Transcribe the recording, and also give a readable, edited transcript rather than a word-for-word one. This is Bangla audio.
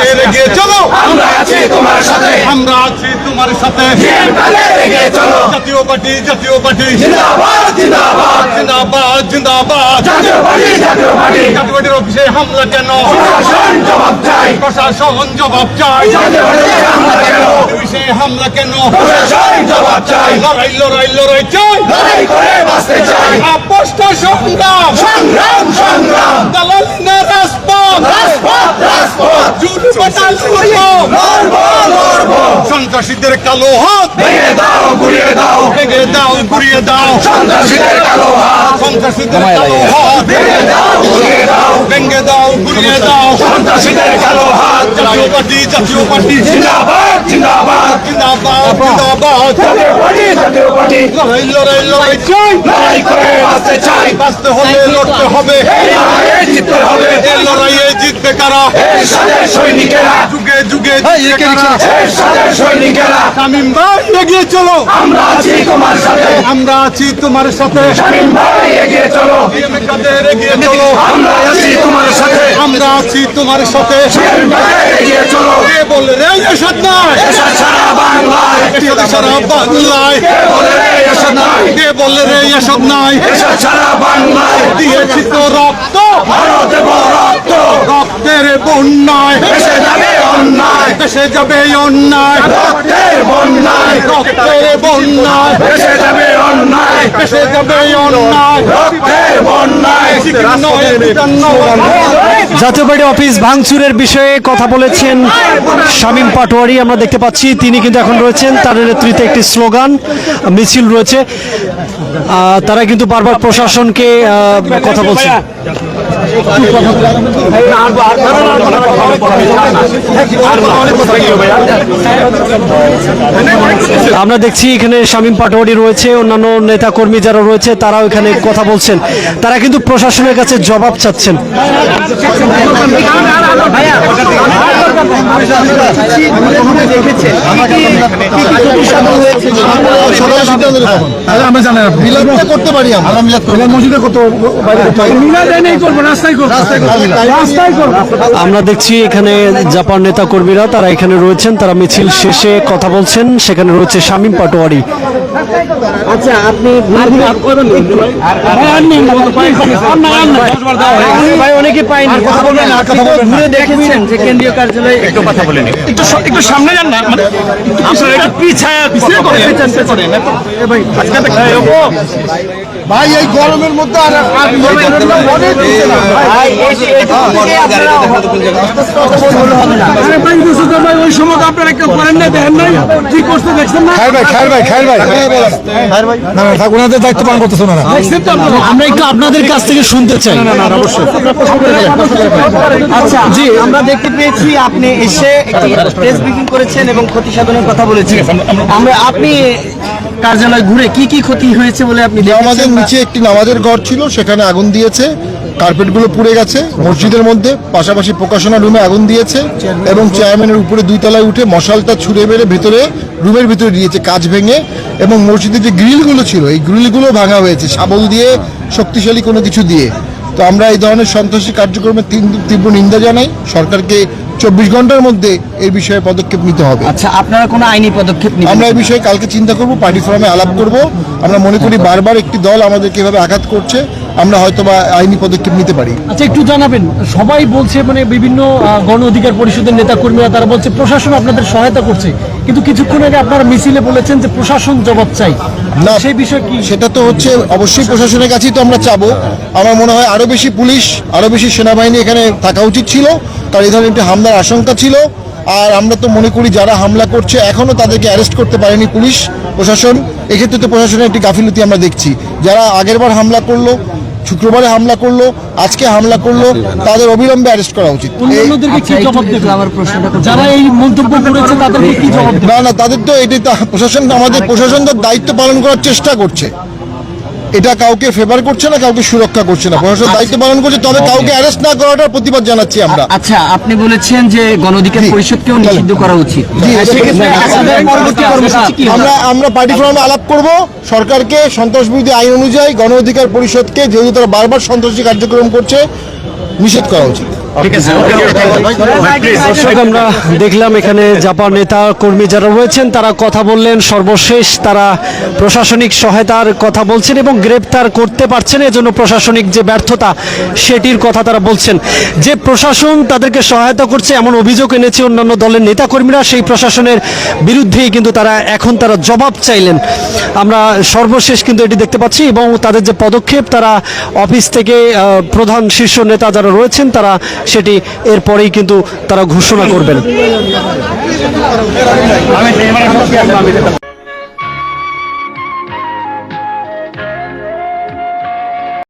কাদের এগিয়ে চলো, আমরা আছি তোমার সাথে, আমরা আছি তোমার সাথে। কাদের এগিয়ে চলো, জাতীয় পার্টি জিন্দাবাদ জিন্দাবাদ জিন্দাবাদ জিন্দাবাদ। জাতীয় পার্টি জাতীয় পার্টির অফিসে হামলা কেন? প্রশাসন জবাব চাই, প্রশাসন জবাব চাই। জাতীয় পার্টিতে হামলা কেন? অফিসে হামলা কেন? প্রশাসন জবাব চাই, লড়াই লড়াই লড়াই চাই, লড়াই করে বাঁচতে চাই। আপোষটা সংগ্রাম, সংগ্রাম সংগ্রাম, দালালি না রাজপথ, রাজপথ রাজপথ, জুট বাটাল করব, লড়ব লড়ব, সন্ত্রাসীদের কালো হাত ভেঙে দাও গুড়িয়ে দাও, ভেঙে দাও ঘুরিয়ে দাও, সন্ত্রাসীদের কালো হাত সন্ত্রাসীদের কালো হাত ভেঙে দাও গুড়িয়ে দাও, ভেঙে দাও ঘুরিয়ে দাও। সন্ত্রাসীদের কালো হাত। জাতীয় পার্টি জিন্দাবাদ জিন্দাবাদ, জিন্দাবাদ জিন্দাবাদ। জাতীয় পার্টি লড়াই লড়াই লড়াই চাই, লড়াই করে বাঁচতে চাই। বাঁচতে হলে লড়তে হবে, এই লড়াইয়ে জিততে হবে, এই লড়াইয়ে জিতবে কারা? এরশাদের সৈনিকেরা, যুগে যুগে জিতবে কারা? এরশাদের সৈনিকেরা। শামীম ভাই এগিয়ে চলো, আমরা আছি তোমার সাথে, আমরা আছি তোমার সাথে। শামীম ভাই এগিয়ে চলো, কাদের এগিয়ে চলো, আমরা আছি তোমার সাথে, আমরা আছি তোমার সাথে। শামীম ভাই এগিয়ে চলো। কে বলে রে এসব নাই, এরশাদ সারা বাংলায়, এসব সারা বাংলায়। কে বলে রে এরশাদ নাই, কে বলে রে এসব নাই? এরশাদ সারা বাংলায়। দিয়েছি তো রক্ত, ভারতে রক্ত, রক্তের বন্যায় এসে যাবে অন্যায়, দেশে যাবে অন্যায়, রক্তের বন্যায়, রক্তের বন্যায় এসে যাবে অন্যায়, দেশে যাবে অন্যায়। রক্তের বন্যায়। জাতীয় পার্টি অফিস ভাঙচুরের বিষয়ে কথা বলেছেন শামীম পাটোয়ারি। আমরা দেখতে পাচ্ছি তিনি কিন্তু এখন রয়েছেন, তার নেতৃত্বে একটি স্লোগান মিছিল রয়েছে। তারা কিন্তু বারবার প্রশাসনকে কথা বলছে। আমরা দেখছি এখানে শামীম পাটোয়ারি রয়েছে, অন্যান্য নেতা কর্মী যারা রয়েছে তারাও এখানে কথা বলছেন। তারা কিন্তু প্রশাসনের কাছে জবাব চাচ্ছেন। আমরা জানি মিলাদ করতে পারি, আমরা মিলাদ করবো মসজিদে করতে আমরা দেখছি এখানে জাপান নেতা কর্মীরা তারা এখানে রয়েছেন, তারা মিছিল শেষে কথা বলছেন। সেখানে রয়েছে শামীম পাটোয়ারি। আচ্ছা, আপনি ভাই অনেকে পাইনি, কথা বলবেন না, ঘুরে দেখেছেন যে কেন্দ্রীয় কার্যালয়ে একটু কথা বলেন, একটু সামনে যান না, মানে আপনারা একটু পিছায়া ভাই এই গরমের মধ্যে আর ওই সময় আপনারা একটু করেন না, দেখেন নাই কি করতে দেখছেন না, ওনাদের দায়িত্ব পালন করতেছে না। আমরা একটু আপনাদের কাছ থেকে শুনতে চাই। আচ্ছা জি, আমরা দেখতে পেয়েছি আপনি এসে একটি প্রেস ব্রিফিং করেছেন এবং ক্ষতি সাধনের কথা বলেছেন। আপনি কার্যালয় ঘুরে কি কি ক্ষতি হয়েছে বলে আপনি আমাদের নিচে একটি নামাজের ঘর ছিল, সেখানে আগুন দিয়েছে, কার্পেটগুলো পুড়ে গেছে। মসজিদের মধ্যে পাশাপাশি প্রকাশনা রুমে আগুন দিয়েছে এবং চেয়ারম্যানের উপরে 2 তলায় উঠে মশালটা ছুঁড়ে মেরে ভেতরে রুমের ভিতরে দিয়েছে কাঁচ ভেঙে। এবং মসজিদের যে গ্রিলগুলো ছিল এই গ্রিলগুলো ভাঙা হয়েছে শাবল দিয়ে, শক্তিশালী কোনো কিছু দিয়ে। তো আমরা এই ধরনের সন্ত্রাসী কার্যক্রমের তীব্র নিন্দা জানাই। সরকারকে 24 ঘন্টার মধ্যে এই বিষয়ে পদক্ষেপ নিতে হবে। আচ্ছা, আপনারা কোনো আইনি পদক্ষেপ নেবেন? আমরা এই বিষয়ে কালকে চিন্তা করব, পার্টি ফোরামে আলাপ করব। আমরা মনে করি বারবার একটি দল আমাদেরকে এভাবে আঘাত করছে, আমরা হয়তো বা আইনি পদক্ষেপ নিতে পারি। আচ্ছা, একটু জানাবেন, সবাই বলছে মানে বিভিন্ন গণ অধিকার পরিষদের নেতা কর্মীরা তারা বলছে প্রশাসন আপনাদের সহায়তা করছে, কিন্তু কিছুক্ষণ আগে আপনারা মিছিলে বলেছেন যে প্রশাসন জবাব চাই। না, সেই বিষয় কি? সেটা তো হচ্ছে অবশ্যই প্রশাসনের কাছেই তো আমরা চাবো। আমার মনে হয় আরো বেশি পুলিশ, আরো বেশি সেনাবাহিনী এখানে থাকা উচিত ছিল, কারণ এই ধরনের একটি হামলার আশঙ্কা ছিল। আর আমরা তো মনে করি যারা হামলা করছে এখনো তাদেরকে অ্যারেস্ট করতে পারেনি পুলিশ প্রশাসন। এক্ষেত্রে তো প্রশাসনের একটি গাফিলতি আমরা দেখছি। যারা আগেরবার হামলা করলো, শুক্রবারে হামলা করলো, আজকে হামলা করলো, তাদের অবিলম্বে অ্যারেস্ট করা উচিত। যারা এই মন্তব্য করেছে তাদেরকে কি জবাব দেবে? না, তাদের তো এটাই প্রশাসন, আমাদের প্রশাসন তো দায়িত্ব পালন করার চেষ্টা করছে। এটা কাউকে ফেভার করছে না, কাউকে সুরক্ষা করছে না। প্রশাসন দায়িত্ব পালন করছে, তবে কাউকে অ্যারেস্ট না করাটার প্রতিবাদ জানাচ্ছি আমরা। আচ্ছা, আপনি বলেছেন যে গণ অধিকার পরিষদকেও নিষিদ্ধ করা উচিত। আমরা পার্টি ফোরামে আলাপ করব, সরকারকে সন্ত্রাস বিরোধী আইন অনুযায়ী গণ অধিকার পরিষদকে, যেহেতু তারা বারবার সন্ত্রাসী কার্যক্রম করছে, নিষেধ করা উচিত। দর্শক, আমরা দেখলাম এখানে জাপান নেতা কর্মী যারা রয়েছেন তারা কথা বললেন। সর্বশেষ তারা প্রশাসনিক সহায়তার কথা বলছেন এবং গ্রেপ্তার করতে পারছেন এজন্য প্রশাসনিক যে ব্যর্থতা সেটির কথা তারা বলছেন। যে প্রশাসন তাদেরকে সহায়তা করছে এমন অভিযোগ এনেছে অন্যান্য দলের নেতাকর্মীরা, সেই প্রশাসনের বিরুদ্ধেই কিন্তু তারা জবাব চাইলেন। আমরা সর্বশেষ কিন্তু এটি দেখতে পাচ্ছি এবং তাদের যে পদক্ষেপ, তারা অফিস থেকে প্রধান শীর্ষ নেতা যারা রয়েছেন তারা সেটি এরপরেই কিন্তু তারা ঘোষণা করবেন।